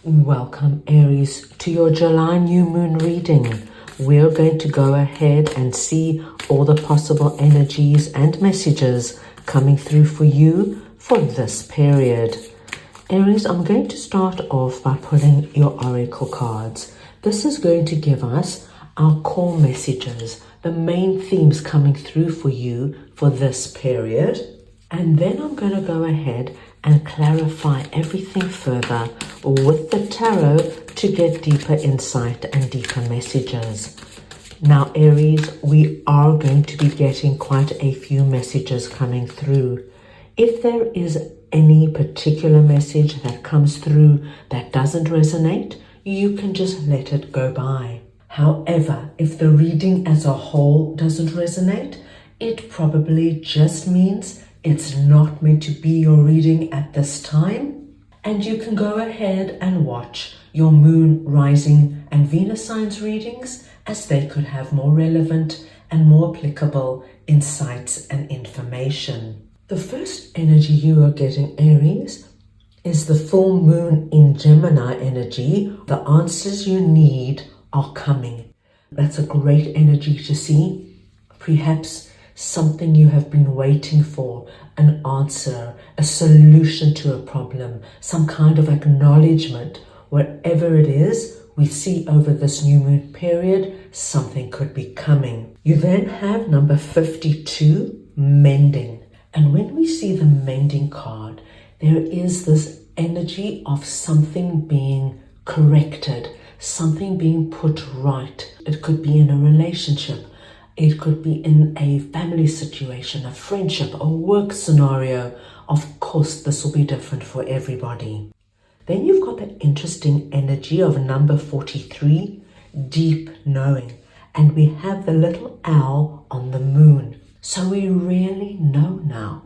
Welcome, Aries, to your July New Moon reading. We're going to go ahead and see all the possible energies and messages coming through for you for this period. Aries, I'm going to start off by pulling your oracle cards. This is going to give us our core messages, the main themes coming through for you for this period. And then I'm going to go ahead and clarify everything further with the tarot to get deeper insight and deeper messages. Now, Aries, we are going to be getting quite a few messages coming through. If there is any particular message that comes through that doesn't resonate, you can just let it go by. However, if the reading as a whole doesn't resonate, it probably just means it's not meant to be your reading at this time, and you can go ahead and watch your moon, rising, and Venus signs readings as they could have more relevant and more applicable insights and information. The first energy you are getting, Aries, is the full moon in Gemini energy. The answers you need are coming. That's a great energy to see. Perhaps something you have been waiting for, an answer, a solution to a problem, some kind of acknowledgement. Whatever it is, we see over this new moon period, something could be coming. You then have number 52, mending. And when we see the mending card, there is this energy of something being corrected, something being put right. It could be in a relationship. It could be in a family situation, a friendship, a work scenario. Of course, this will be different for everybody. Then you've got the interesting energy of number 43, deep knowing. And we have the little owl on the moon. So we really know now.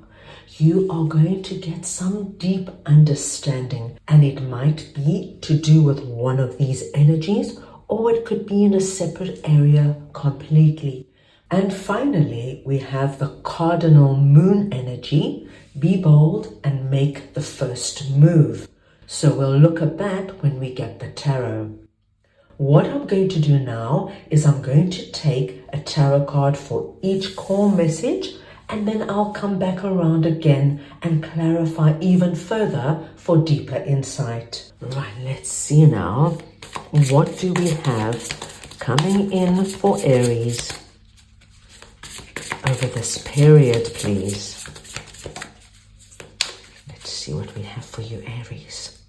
You are going to get some deep understanding. And it might be to do with one of these energies, or it could be in a separate area completely. And finally, we have the cardinal moon energy. Be bold and make the first move. So we'll look at that when we get the tarot. What I'm going to do now is I'm going to take a tarot card for each core message, and then I'll come back around again and clarify even further for deeper insight. Right, let's see now. What do we have coming in for Aries over this period, please? Let's see what we have for you, Aries.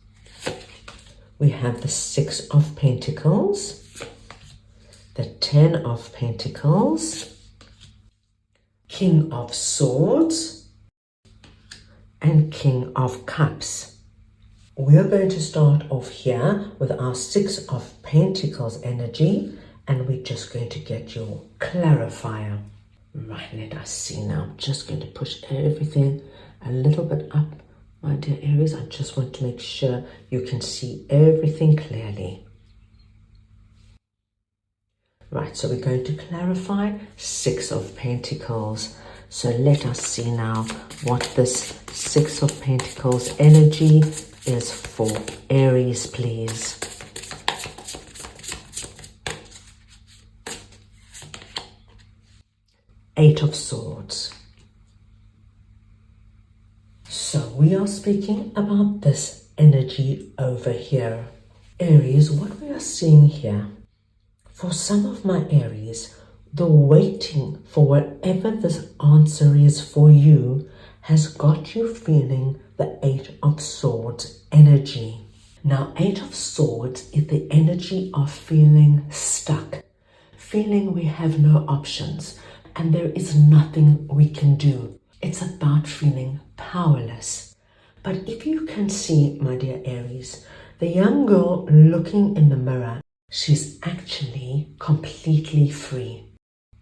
We have the 6 of Pentacles, the 10 of Pentacles, King of Swords, and King of Cups. We're going to start off here with our 6 of Pentacles energy, and we're just going to get your clarifier. Right, let us see now. I'm just going to push everything a little bit up, my dear Aries. I just want to make sure you can see everything clearly. Right, so we're going to clarify 6 of Pentacles. So let us see now what this 6 of Pentacles energy is for Aries, please. Eight of Swords. So we are speaking about this energy over here. Aries, what we are seeing here, for some of my Aries, the waiting for whatever this answer is for you has got you feeling the 8 of Swords energy. Now, 8 of Swords is the energy of feeling stuck, feeling we have no options, and there is nothing we can do. It's about feeling powerless. But if you can see, my dear Aries, the young girl looking in the mirror, she's actually completely free.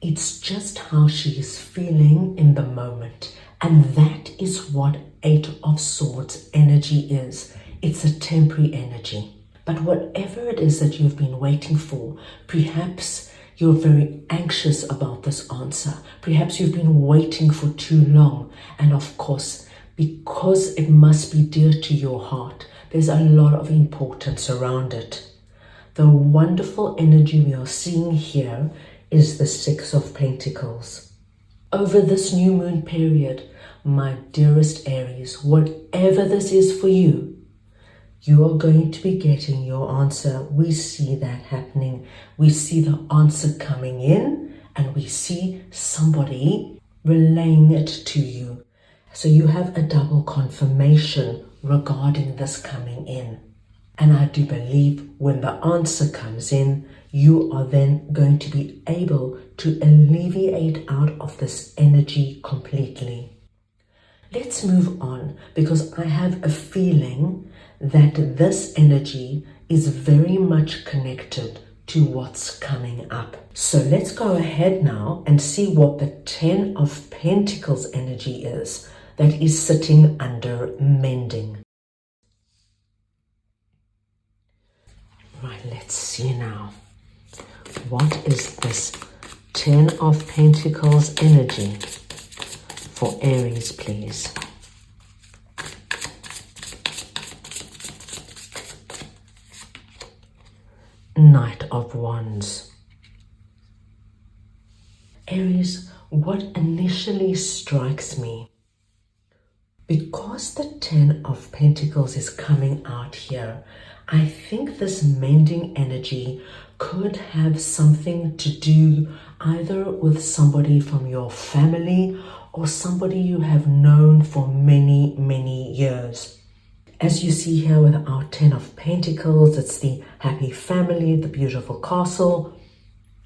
It's just how she is feeling in the moment. And that is what 8 of Swords energy is. It's a temporary energy. But whatever it is that you've been waiting for, perhaps you're very anxious about this answer. Perhaps you've been waiting for too long. And of course, because it must be dear to your heart, There's a lot of importance around it. The wonderful energy we are seeing here is the Six of Pentacles. Over this new moon period, my dearest Aries, whatever this is for you, you are going to be getting your answer. We see that happening. We see the answer coming in, and we see somebody relaying it to you. So you have a double confirmation regarding this coming in. And I do believe when the answer comes in, you are then going to be able to alleviate out of this energy completely. Let's move on, because I have a feeling that this energy is very much connected to what's coming up. So let's go ahead now and see what the Ten of Pentacles energy is that is sitting under mending. Right, let's see now. What is this Ten of Pentacles energy for Aries, please? Knight of Wands. Aries, what initially strikes me, because the Ten of Pentacles is coming out here, I think this mending energy could have something to do either with somebody from your family or somebody you have known for many, many years. As you see here with our Ten of Pentacles, it's the happy family, the beautiful castle.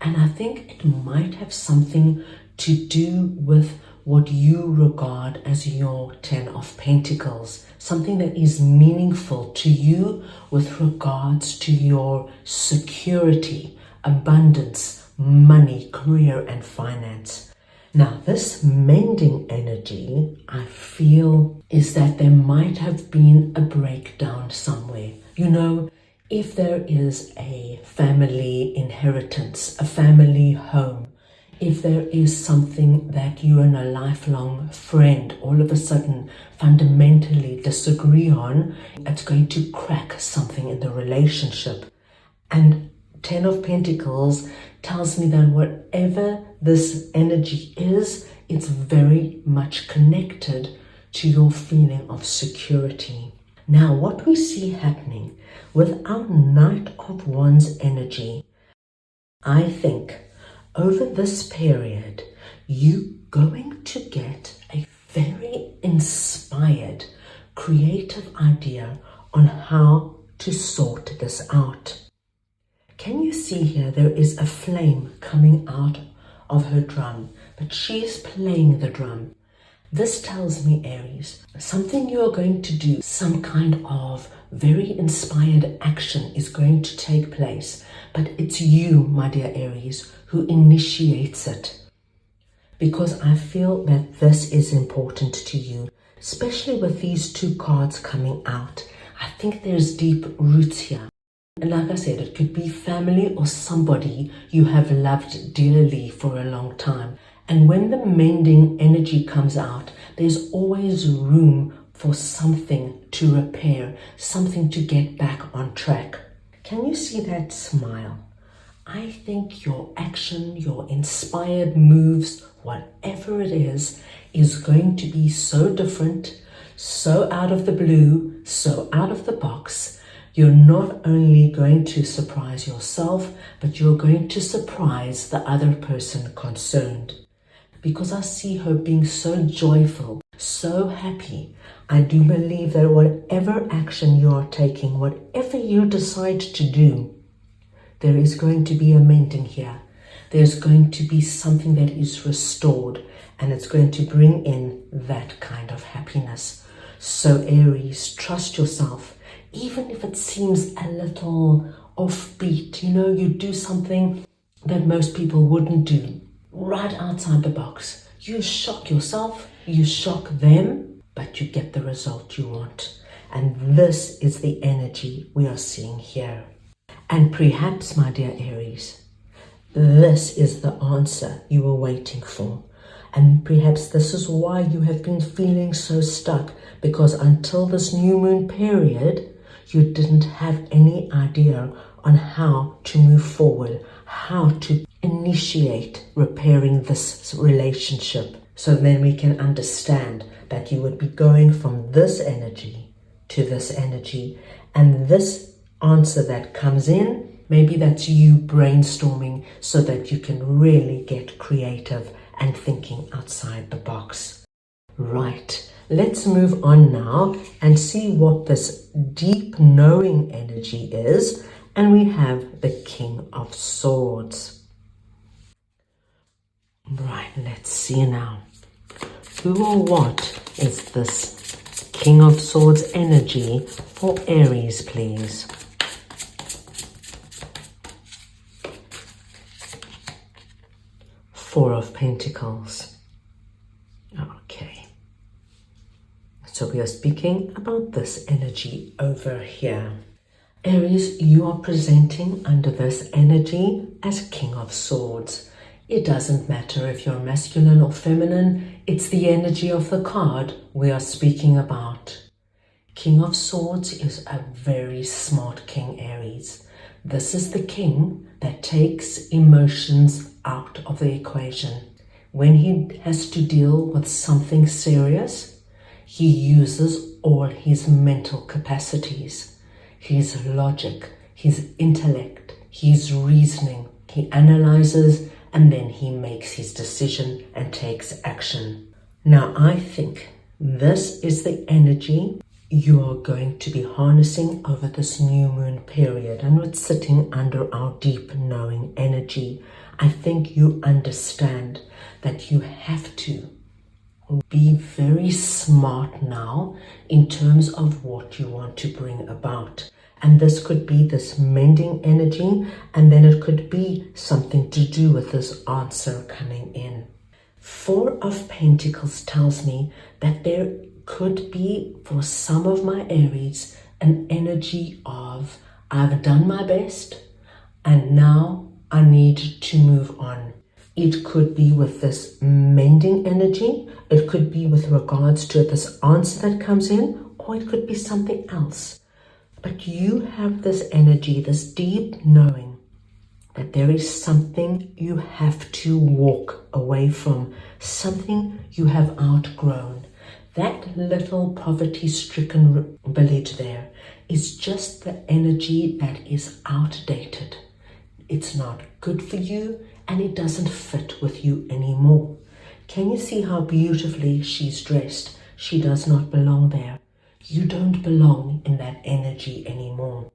And I think it might have something to do with what you regard as your Ten of Pentacles, something that is meaningful to you with regards to your security, abundance, money, career, and finance. Now, this mending energy, I feel, is that there might have been a breakdown somewhere. You know, if there is a family inheritance, a family home, if there is something that you and a lifelong friend all of a sudden fundamentally disagree on, it's going to crack something in the relationship. And Ten of Pentacles tells me that whatever this energy is, it's very much connected to your feeling of security. Now, what we see happening with our Knight of Wands energy, I think over this period, you're going to get a very inspired, creative idea on how to sort this out. Can you see here there is a flame coming out of her drum, but she is playing the drum. This tells me, Aries, something you are going to do, some kind of very inspired action is going to take place, but it's you, my dear Aries, who initiates it. Because I feel that this is important to you, especially with these two cards coming out. I think there's deep roots here. And like I said, it could be family or somebody you have loved dearly for a long time. And when the mending energy comes out, there's always room for something to repair, something to get back on track. Can you see that smile? I think your action, your inspired moves, whatever it is going to be so different, so out of the blue, so out of the box. You're not only going to surprise yourself, but you're going to surprise the other person concerned. Because I see her being so joyful, so happy. I do believe that whatever action you are taking, whatever you decide to do, there is going to be a mending here. There's going to be something that is restored, and it's going to bring in that kind of happiness. So Aries, trust yourself. Even if it seems a little offbeat, you do something that most people wouldn't do, right outside the box. You shock yourself, you shock them, but you get the result you want. And this is the energy we are seeing here. And perhaps, my dear Aries, this is the answer you were waiting for. And perhaps this is why you have been feeling so stuck, because until this new moon period, You didn't have any idea on how to move forward, how to initiate repairing this relationship. So then we can understand that you would be going from this energy to this energy, and this answer that comes in, maybe that's you brainstorming so that you can really get creative and thinking outside the box. Right, let's move on now and see what this deep knowing energy is. And we have the King of Swords. Right, let's see now. Who or what is this King of Swords energy for Aries, please? Four of Pentacles. Okay. So we are speaking about this energy over here. Aries, you are presenting under this energy as King of Swords. It doesn't matter if you're masculine or feminine, it's the energy of the card we are speaking about. King of Swords is a very smart king, Aries. This is the king that takes emotions out of the equation. When he has to deal with something serious, he uses all his mental capacities, his logic, his intellect, his reasoning. He analyzes and then he makes his decision and takes action. Now, I think this is the energy you are going to be harnessing over this new moon period, and it's sitting under our deep knowing energy. I think you understand that you have to be very smart now in terms of what you want to bring about. And this could be this mending energy, and then it could be something to do with this answer coming in. Four of Pentacles tells me that there could be, for some of my Aries, an energy of, I've done my best and now I need to move on. It could be with this mending energy, it could be with regards to this answer that comes in, or it could be something else. But you have this energy, this deep knowing that there is something you have to walk away from, something you have outgrown. That little poverty-stricken village there is just the energy that is outdated. It's not good for you and it doesn't fit with you anymore. Can you see how beautifully she's dressed? She does not belong there. You don't belong in that energy anymore.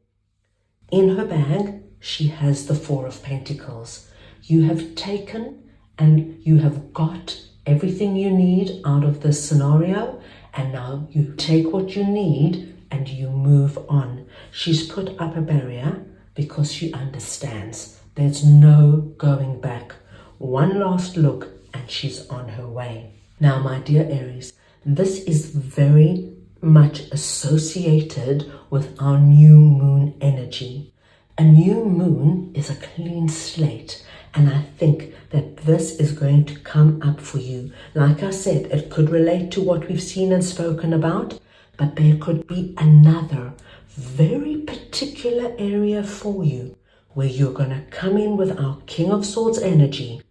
In her bag, she has the Four of Pentacles. You have taken and you have got everything you need out of this scenario, and now you take what you need and you move on. She's put up a barrier because she understands there's no going back. One last look and she's on her way. Now, my dear Aries, this is very much associated with our new moon energy. A new moon is a clean slate, and I think that this is going to come up for you. Like I said, it could relate to what we've seen and spoken about, but there could be another very particular area for you where you're going to come in with our King of Swords energy.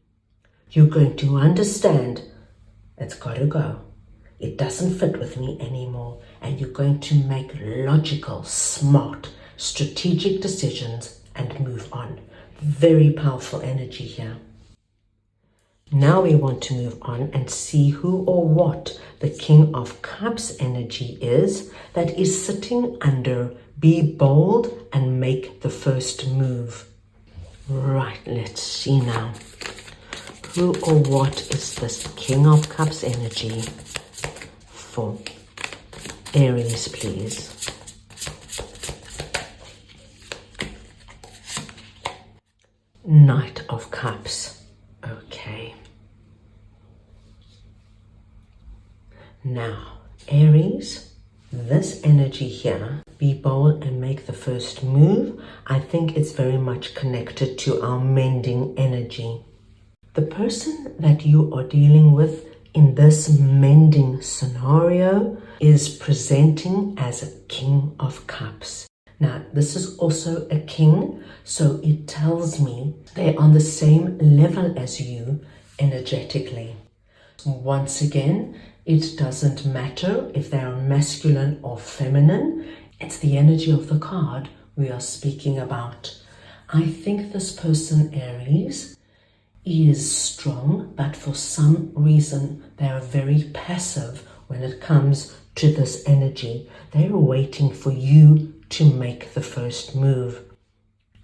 You're going to understand it's got to go. It doesn't fit with me anymore, and you're going to make logical, smart, strategic decisions and move on. Very powerful energy here. Now we want to move on and see who or what the King of Cups energy is that is sitting under be bold and make the first move. Right, let's see now. Who or what is this King of Cups energy for Aries, please? Knight of Cups. Okay. Now, Aries, this energy here, be bold and make the first move, I think it's very much connected to our mending energy. The person that you are dealing with in this mending scenario is presenting as a King of Cups. Now, this is also a king, so it tells me they're on the same level as you energetically. Once again, it doesn't matter if they are masculine or feminine. It's the energy of the card we are speaking about. I think this person, Aries, is strong, but for some reason they are very passive when it comes to this energy. They are waiting for you to make the first move.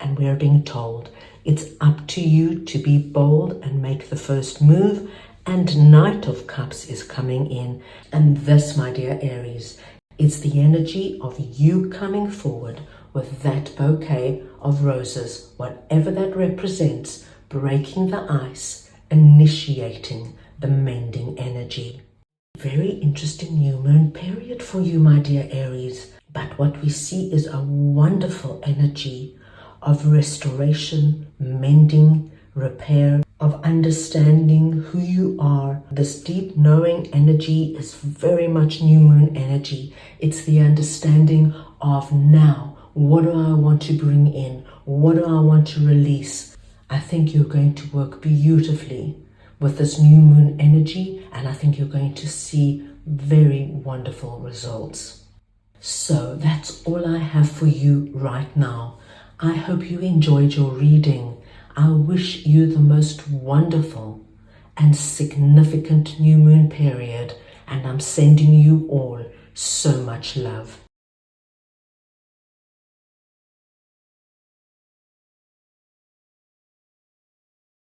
And we're being told it's up to you to be bold and make the first move. And Knight of Cups is coming in. And this, my dear Aries, it's the energy of you coming forward with that bouquet of roses, whatever that represents, breaking the ice, initiating the mending energy. Very interesting new moon period for you, my dear Aries. But what we see is a wonderful energy of restoration, mending, repair, of understanding who you are. This deep knowing energy is very much new moon energy. It's the understanding of now, what do I want to bring in? What do I want to release? I think you're going to work beautifully with this new moon energy, and I think you're going to see very wonderful results. So that's all I have for you right now. I hope you enjoyed your reading. I wish you the most wonderful and significant new moon period, and I'm sending you all so much love.